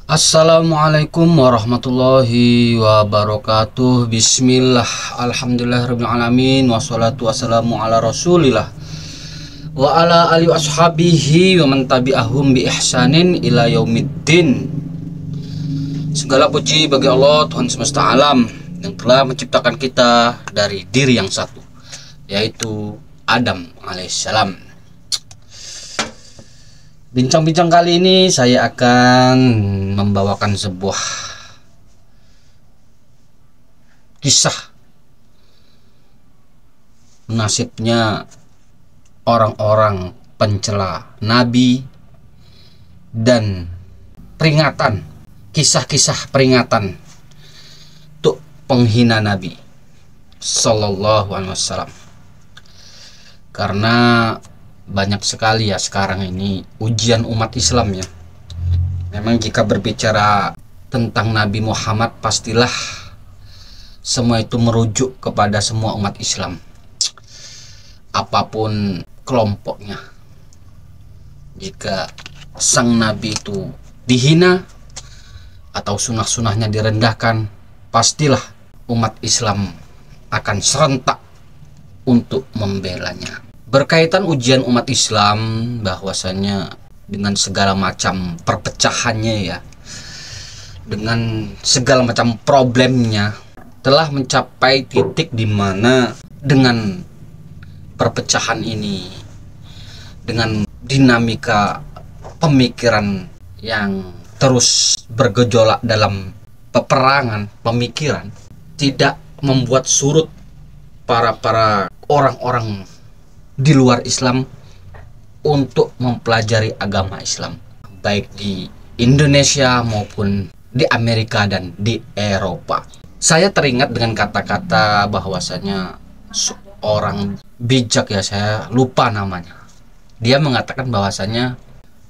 Assalamualaikum warahmatullahi wabarakatuh. Bismillah, alhamdulillahirrahmanirrahim. Wassalatu wassalamu ala rasulillah wa ala alihi washabihi wa man tabi'ahum bi ihsanin ila yaumiddin. Segala puji bagi Allah, Tuhan semesta alam, yang telah menciptakan kita dari diri yang satu, yaitu Adam alaihissalam. Bincang-bincang kali ini saya akan membawakan sebuah kisah nasibnya orang-orang pencela Nabi dan peringatan, kisah-kisah peringatan untuk penghina Nabi Sallallahu Alaihi Wasallam. Karena banyak sekali ya sekarang ini ujian umat Islam ya. Memang jika berbicara tentang Nabi Muhammad, pastilah semua itu merujuk kepada semua umat Islam, apapun kelompoknya. Jika sang Nabi itu dihina atau sunah-sunahnya direndahkan, pastilah umat Islam akan serentak untuk membelanya. Berkaitan ujian umat Islam, bahwasanya dengan segala macam perpecahannya ya, dengan segala macam problemnya, telah mencapai titik di mana dengan perpecahan ini, dengan dinamika pemikiran yang terus bergejolak dalam peperangan pemikiran, tidak membuat surut para orang-orang di luar Islam untuk mempelajari agama Islam, baik di Indonesia maupun di Amerika dan di Eropa. Saya teringat dengan kata-kata bahwasanya seorang bijak, ya saya lupa namanya, dia mengatakan bahwasanya,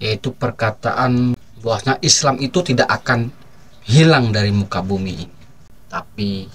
yaitu perkataan bahwasanya Islam itu tidak akan hilang dari muka bumi ini, tapi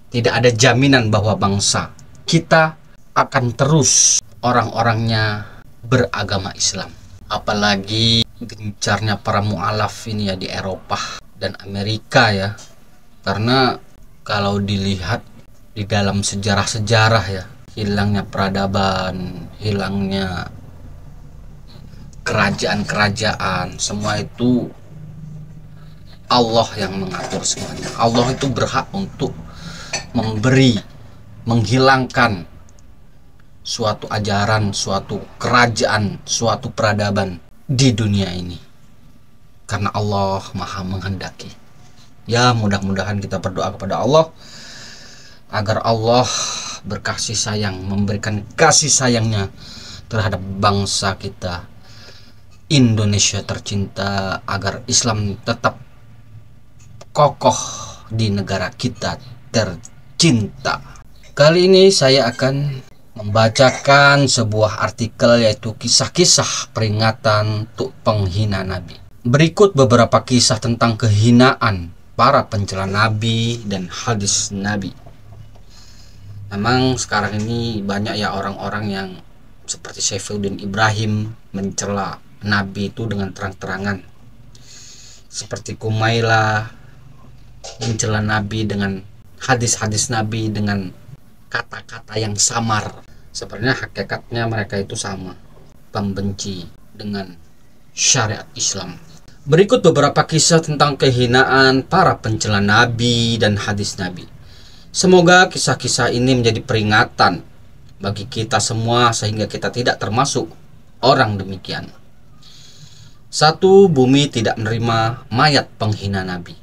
tidak ada jaminan bahwa bangsa kita akan terus orang-orangnya beragama Islam. Apalagi gencarnya para mu'alaf ini ya di Eropa dan Amerika ya. Karena kalau dilihat di dalam sejarah-sejarah ya, hilangnya peradaban, hilangnya kerajaan-kerajaan, semua itu Allah yang mengatur semuanya. Allah itu berhak untuk memberi, menghilangkan suatu ajaran, suatu kerajaan, suatu peradaban di dunia ini, karena Allah maha menghendaki. Ya, mudah-mudahan kita berdoa kepada Allah agar Allah berkasih sayang, memberikan kasih sayangnya terhadap bangsa kita Indonesia tercinta, agar Islam tetap kokoh di negara kita tercinta. Kali ini saya akan membacakan sebuah artikel, yaitu kisah-kisah peringatan untuk penghina Nabi. Berikut beberapa kisah tentang kehinaan para pencela Nabi dan hadis Nabi. Memang sekarang ini banyak ya orang-orang yang seperti Saifuddin Ibrahim mencela Nabi itu dengan terang-terangan, seperti Kumaila mencela Nabi dengan hadis-hadis Nabi dengan kata-kata yang samar. Sebenarnya hakikatnya mereka itu sama, pembenci dengan syariat Islam. Berikut beberapa kisah tentang kehinaan para pencela Nabi dan hadis Nabi. Semoga kisah-kisah ini menjadi peringatan bagi kita semua sehingga kita tidak termasuk orang demikian. 1. Bumi tidak menerima mayat penghina Nabi.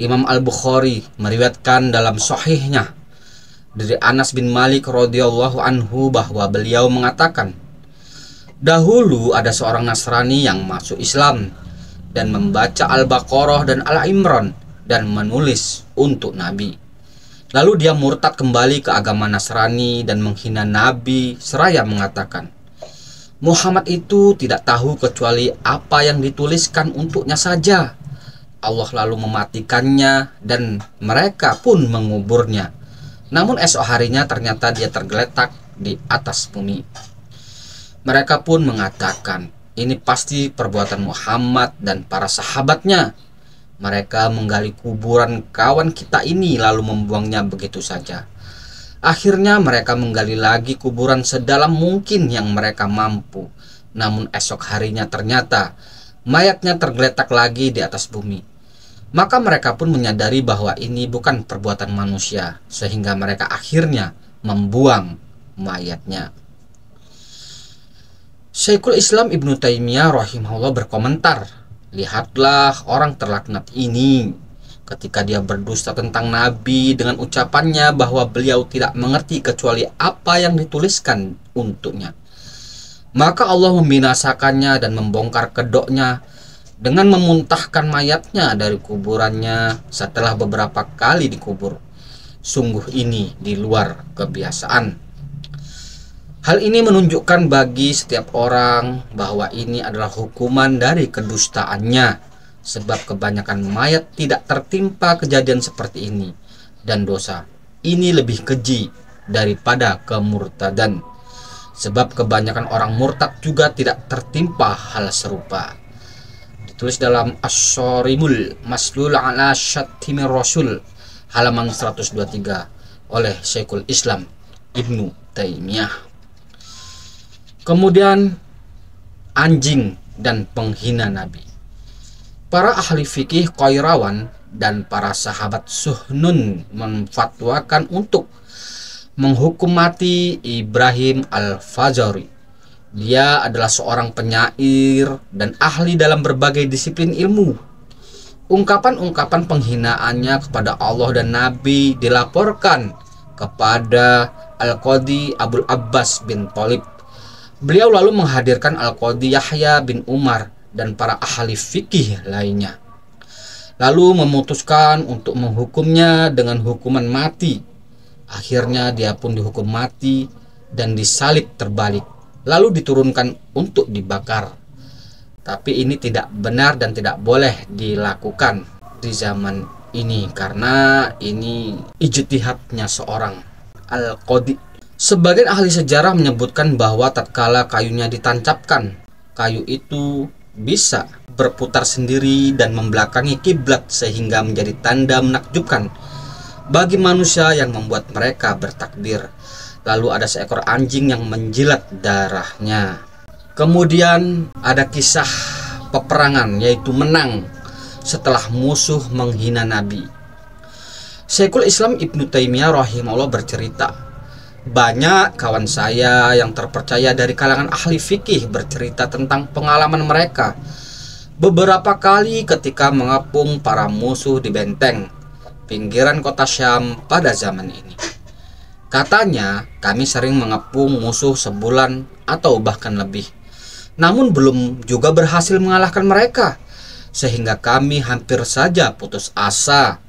Imam Al-Bukhari meriwayatkan dalam sahihnya dari Anas bin Malik radhiyallahu anhu bahwa beliau mengatakan, dahulu ada seorang Nasrani yang masuk Islam dan membaca Al-Baqarah dan Al-Imran dan menulis untuk Nabi. Lalu dia murtad kembali ke agama Nasrani dan menghina Nabi seraya mengatakan, Muhammad itu tidak tahu kecuali apa yang dituliskan untuknya saja. Allah lalu mematikannya dan mereka pun menguburnya. Namun esok harinya ternyata dia tergeletak di atas bumi. Mereka pun mengatakan, ini pasti perbuatan Muhammad dan para sahabatnya. Mereka menggali kuburan kawan kita ini lalu membuangnya begitu saja. Akhirnya mereka menggali lagi kuburan sedalam mungkin yang mereka mampu. Namun esok harinya ternyata mayatnya tergeletak lagi di atas bumi. Maka mereka pun menyadari bahwa ini bukan perbuatan manusia, sehingga mereka akhirnya membuang mayatnya. Syekhul Islam Ibnu Taimiyah rahimahullah berkomentar, lihatlah orang terlaknat ini ketika dia berdusta tentang Nabi dengan ucapannya bahwa beliau tidak mengerti kecuali apa yang dituliskan untuknya. Maka Allah membinasakannya dan membongkar kedoknya dengan memuntahkan mayatnya dari kuburannya setelah beberapa kali dikubur. Sungguh ini di luar kebiasaan. Hal ini menunjukkan bagi setiap orang bahwa ini adalah hukuman dari kedustaannya, sebab kebanyakan mayat tidak tertimpa kejadian seperti ini, dan dosa ini lebih keji daripada kemurtadan, sebab kebanyakan orang murtad juga tidak tertimpa hal serupa. Ditulis dalam As-Sarimul Maslul ala Syatimir Rasul halaman 123 oleh Syekhul Islam Ibnu Taimiyah. Kemudian anjing dan penghina Nabi. Para ahli fikih Qairawan dan para sahabat Suhnun memfatwakan untuk menghukum mati Ibrahim Al-Fazari. Dia adalah seorang penyair dan ahli dalam berbagai disiplin ilmu. Ungkapan-ungkapan penghinaannya kepada Allah dan Nabi dilaporkan kepada Al-Qadhi Abul Abbas bin Thalib. Beliau lalu menghadirkan Al-Qadhi Yahya bin Umar dan para ahli fikih lainnya, lalu memutuskan untuk menghukumnya dengan hukuman mati. Akhirnya dia pun dihukum mati dan disalib terbalik, lalu diturunkan untuk dibakar. Tapi ini tidak benar dan tidak boleh dilakukan di zaman ini karena ini ijtihadnya seorang Al-Qadhi. Sebagian ahli sejarah menyebutkan bahwa tatkala kayunya ditancapkan, kayu itu bisa berputar sendiri dan membelakangi kiblat sehingga menjadi tanda menakjubkan bagi manusia yang membuat mereka bertakbir. Lalu ada seekor anjing yang menjilat darahnya. Kemudian ada kisah peperangan, yaitu menang setelah musuh menghina Nabi. Syekhul Islam Ibnu Taimiyah rahimahullah bercerita, banyak kawan saya yang terpercaya dari kalangan ahli fikih bercerita tentang pengalaman mereka beberapa kali ketika mengepung para musuh di benteng pinggiran kota Syam pada zaman ini. Katanya, kami sering mengepung musuh sebulan atau bahkan lebih, namun belum juga berhasil mengalahkan mereka, sehingga kami hampir saja putus asa.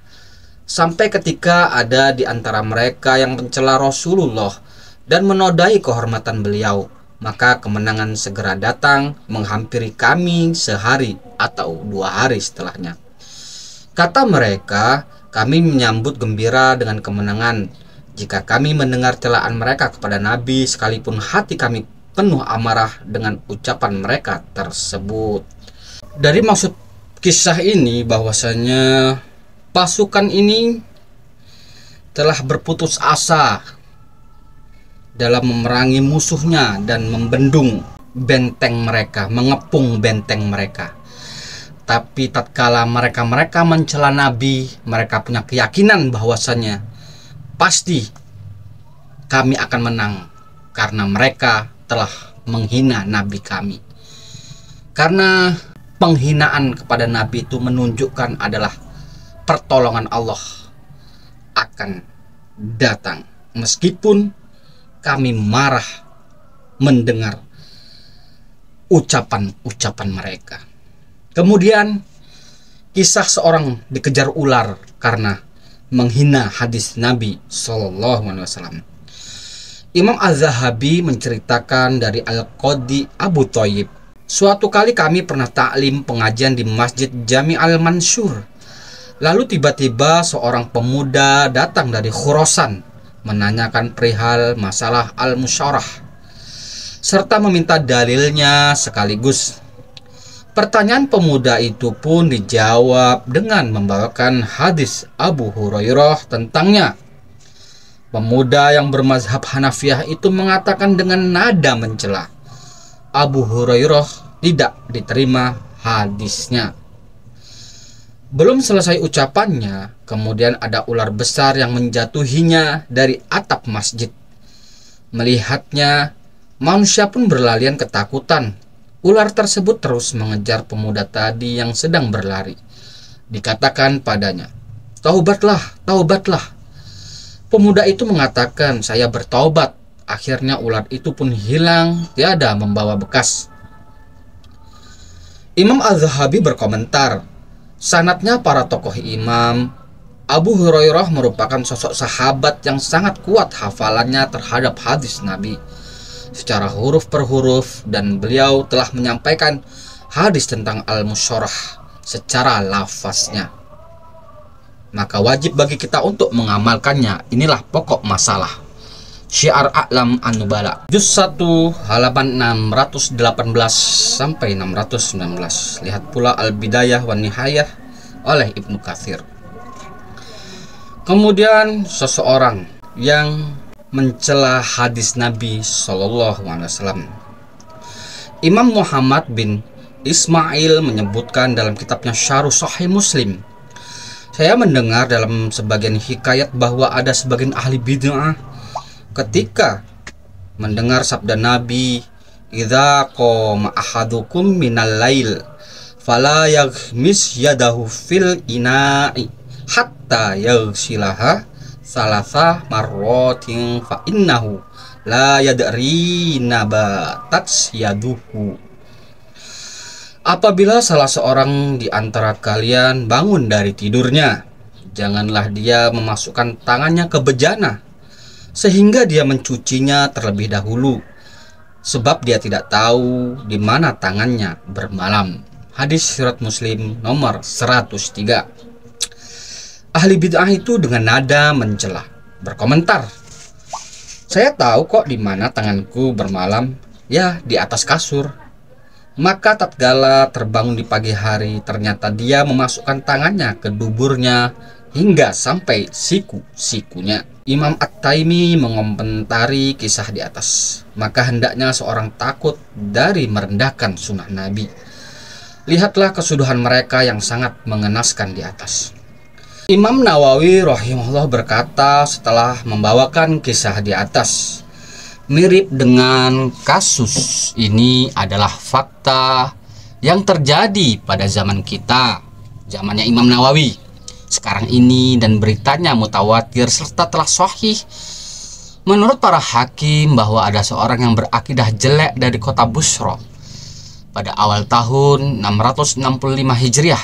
Sampai ketika ada di antara mereka yang mencela Rasulullah dan menodai kehormatan beliau, maka kemenangan segera datang menghampiri kami sehari atau 2 hari setelahnya. Kata mereka, kami menyambut gembira dengan kemenangan jika kami mendengar celaan mereka kepada Nabi, sekalipun hati kami penuh amarah dengan ucapan mereka tersebut. Dari maksud kisah ini bahwasanya pasukan ini telah berputus asa dalam memerangi musuhnya dan membendung benteng mereka, mengepung benteng mereka. Tapi tatkala mereka mencela Nabi, mereka punya keyakinan bahwasanya pasti kami akan menang karena mereka telah menghina Nabi kami. Karena penghinaan kepada Nabi itu menunjukkan adalah pertolongan Allah akan datang, meskipun kami marah mendengar ucapan-ucapan mereka. Kemudian kisah seorang dikejar ular karena menghina hadis Nabi SAW. Imam Az-Zahabi menceritakan dari Al-Qadhi Abu Thayyib, suatu kali kami pernah taklim pengajian di Masjid Jami Al-Mansur. Lalu tiba-tiba seorang pemuda datang dari Khurasan menanyakan perihal masalah al-musyarah serta meminta dalilnya sekaligus. Pertanyaan pemuda itu pun dijawab dengan membawakan hadis Abu Hurairah tentangnya. Pemuda yang bermazhab Hanafiyah itu mengatakan dengan nada mencela. Abu Hurairah tidak diterima hadisnya. Belum selesai ucapannya, kemudian ada ular besar yang menjatuhinya dari atap masjid. Melihatnya, manusia pun berlarian ketakutan. Ular tersebut terus mengejar pemuda tadi yang sedang berlari. Dikatakan padanya, "Taubatlah, taubatlah." Pemuda itu mengatakan, "Saya bertaubat." Akhirnya ular itu pun hilang, tiada membawa bekas. Imam Az-Zahabi berkomentar, sanadnya para tokoh imam, Abu Hurairah merupakan sosok sahabat yang sangat kuat hafalannya terhadap hadis Nabi secara huruf per huruf, dan beliau telah menyampaikan hadis tentang al-musyarah secara lafaznya. Maka wajib bagi kita untuk mengamalkannya. Inilah pokok masalah. Syiar A'lam An-Nubala, juz 1 halaman 618 sampai 619. Lihat pula Al-Bidayah wan Nihayah oleh Ibnu Katsir. Kemudian seseorang yang mencela hadis Nabi SAW. Imam Muhammad bin Ismail menyebutkan dalam kitabnya Syarh Sahih Muslim, saya mendengar dalam sebagian hikayat bahwa ada sebagian ahli bid'ah ketika mendengar sabda Nabi, "Idza qama ahadukum minal lail fala yaghmis yadahu fil ina'i hatta yaghsilaha salasa marrotin fa innahu la yadri nabatat yaduhu." Apabila salah seorang di antara kalian bangun dari tidurnya, janganlah dia memasukkan tangannya ke bejana sehingga dia mencucinya terlebih dahulu, sebab dia tidak tahu di mana tangannya bermalam. Hadis Riwayat Muslim nomor 103. Ahli bid'ah itu dengan nada mencela berkomentar, "Saya tahu kok di mana tanganku bermalam, ya di atas kasur." Maka tatkala terbangun di pagi hari, ternyata dia memasukkan tangannya ke duburnya hingga sampai siku-sikunya. Imam At-Taimi mengomentari kisah di atas, maka hendaknya seorang takut dari merendahkan sunnah Nabi. Lihatlah kesudahan mereka yang sangat mengenaskan di atas. Imam Nawawi rahimahullah berkata setelah membawakan kisah di atas, mirip dengan kasus ini adalah fakta yang terjadi pada zaman kita, zamannya Imam Nawawi sekarang ini, dan beritanya mutawatir serta telah sahih. Menurut para hakim bahwa ada seorang yang berakidah jelek dari kota Busra pada awal tahun 665 Hijriah.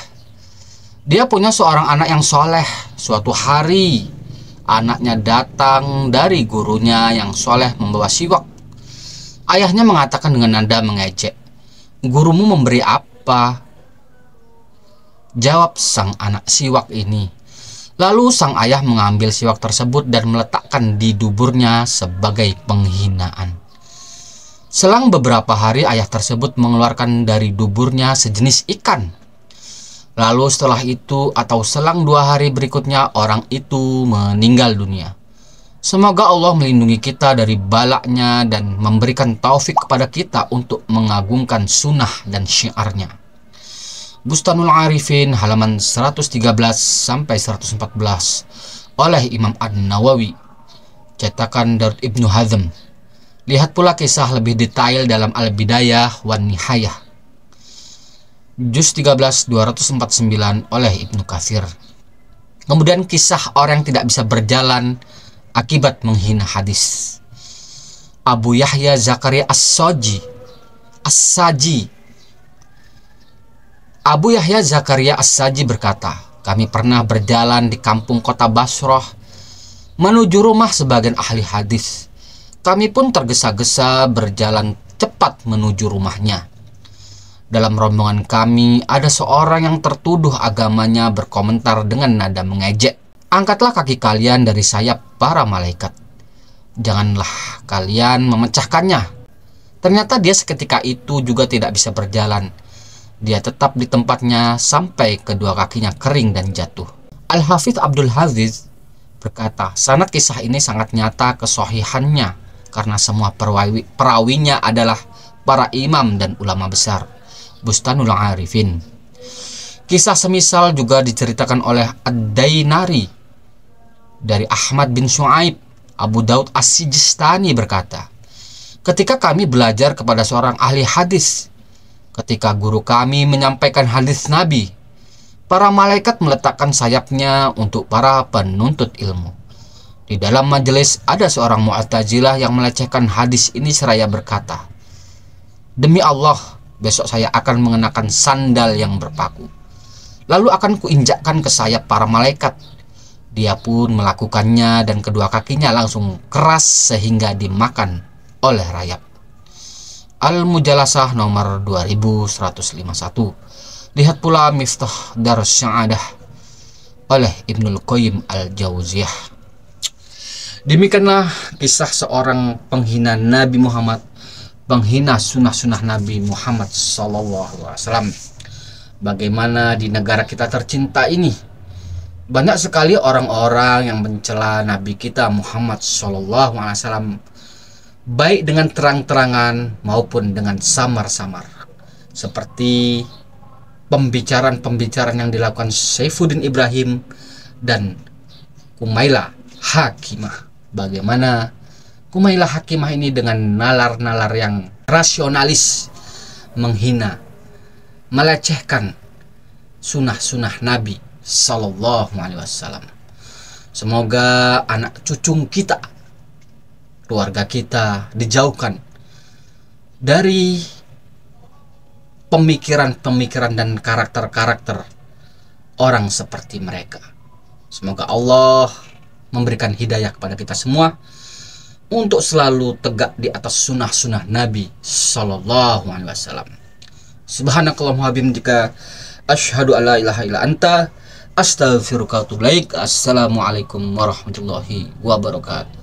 Dia punya seorang anak yang soleh. Suatu hari anaknya datang dari gurunya yang soleh membawa siwak. Ayahnya mengatakan dengan nada mengejek, "Gurumu memberi apa?" Jawab sang anak siwak ini. Lalu sang ayah mengambil siwak tersebut dan meletakkan di duburnya sebagai penghinaan. Selang beberapa hari ayah tersebut mengeluarkan dari duburnya sejenis ikan. Lalu setelah itu atau selang 2 hari berikutnya orang itu meninggal dunia. Semoga Allah melindungi kita dari balaknya dan memberikan taufik kepada kita untuk mengagungkan sunnah dan syiarnya. Bustanul Arifin halaman 113 sampai 114 oleh Imam An-Nawawi, cetakan Darut Ibnu Hazm. Lihat pula kisah lebih detail dalam Al-Bidayah wan Nihayah, juz 13 249 oleh Ibnu Katsir. Kemudian kisah orang yang tidak bisa berjalan akibat menghina hadis. Abu Yahya Zakaria As-Saji Abu Yahya Zakaria As-Saji berkata, kami pernah berjalan di kampung kota Basrah menuju rumah sebagian ahli hadis. Kami pun tergesa-gesa berjalan cepat menuju rumahnya. Dalam rombongan kami ada seorang yang tertuduh agamanya berkomentar dengan nada mengejek, angkatlah kaki kalian dari sayap para malaikat. Janganlah kalian memecahkannya. Ternyata dia seketika itu juga tidak bisa berjalan. Dia tetap di tempatnya sampai kedua kakinya kering dan jatuh. Al-Hafidz Abdul Aziz berkata, sanad kisah ini sangat nyata kesohihannya karena semua perawinya adalah para imam dan ulama besar. Bustanul Arifin. Kisah semisal juga diceritakan oleh Ad-Dainari dari Ahmad bin Shu'aib. Abu Daud As-Sijistani berkata, ketika kami belajar kepada seorang ahli hadis, ketika guru kami menyampaikan hadis Nabi, para malaikat meletakkan sayapnya untuk para penuntut ilmu. Di dalam majelis ada seorang Mu'tazilah yang melecehkan hadis ini seraya berkata, demi Allah, besok saya akan mengenakan sandal yang berpaku, lalu akan kuinjakkan ke sayap para malaikat. Dia pun melakukannya dan kedua kakinya langsung keras sehingga dimakan oleh rayap. Al-Mujalasah nomor 2151. Lihat pula Miftah Darus Sa'adah oleh Ibnul Qayyim Al-Jauziyah. Demikianlah kisah seorang penghina Nabi Muhammad, penghina sunnah-sunnah Nabi Muhammad SAW. Bagaimana di negara kita tercinta ini banyak sekali orang-orang yang mencela Nabi kita Muhammad SAW, baik dengan terang-terangan maupun dengan samar-samar, seperti pembicaraan-pembicaraan yang dilakukan Saifuddin Ibrahim dan Kumailah Hakimah. Bagaimana Kumailah Hakimah ini dengan nalar-nalar yang rasionalis menghina, melecehkan sunnah-sunnah Nabi Sallallahu Alaihi Wasallam. Semoga anak cucu kita, keluarga kita dijauhkan dari pemikiran-pemikiran dan karakter-karakter orang seperti mereka. Semoga Allah memberikan hidayah kepada kita semua untuk selalu tegak di atas sunnah-sunnah Nabi Sallallahu Alaihi Wasallam. Subhanakallahumma bihamdika asyhadu an la ilaha illa anta astaghfiruka wa atubu ilaik. Assalamualaikum warahmatullahi wabarakatuh.